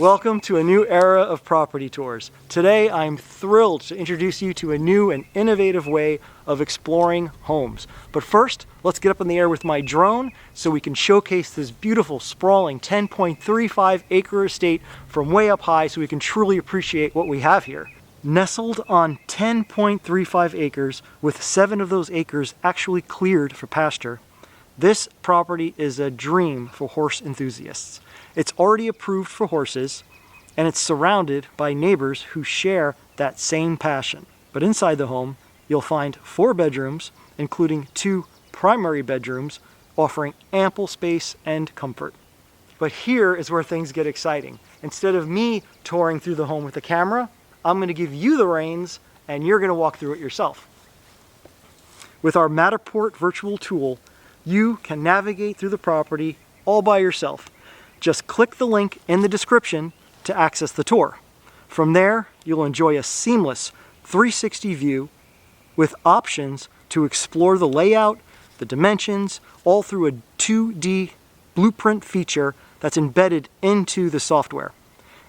Welcome to a new era of property tours. Today I'm thrilled to introduce you to a new and innovative way of exploring homes. But first, let's get up in the air with my drone so we can showcase this beautiful, sprawling 10.35 acre estate from way up high so we can truly appreciate what we have here. Nestled on 10.35 acres, with 7 of those acres actually cleared for pasture, this property is a dream for horse enthusiasts. It's already approved for horses, and it's surrounded by neighbors who share that same passion. But inside the home, you'll find 4 bedrooms, including 2 primary bedrooms, offering ample space and comfort. But here is where things get exciting. Instead of me touring through the home with the camera, I'm going to give you the reins, and you're going to walk through it yourself. With our Matterport virtual tool, you can navigate through the property all by yourself. Just click the link in the description to access the tour. From there, you'll enjoy a seamless 360 view with options to explore the layout, the dimensions, all through a 2D blueprint feature that's embedded into the software.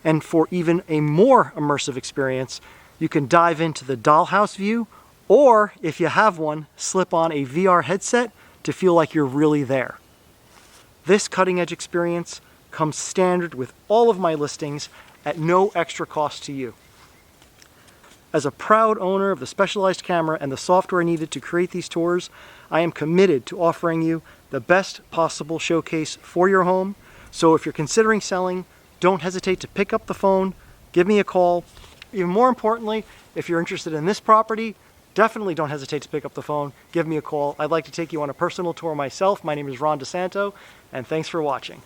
And for even a more immersive experience, you can dive into the dollhouse view, or if you have one, slip on a VR headset to feel like you're really there. This cutting-edge experience comes standard with all of my listings at no extra cost to you. As a proud owner of the specialized camera and the software needed to create these tours, I am committed to offering you the best possible showcase for your home. So if you're considering selling, don't hesitate to pick up the phone, give me a call. Even more importantly, if you're interested in this property, definitely don't hesitate to pick up the phone, give me a call. I'd like to take you on a personal tour myself. My name is DiSanto, and thanks for watching.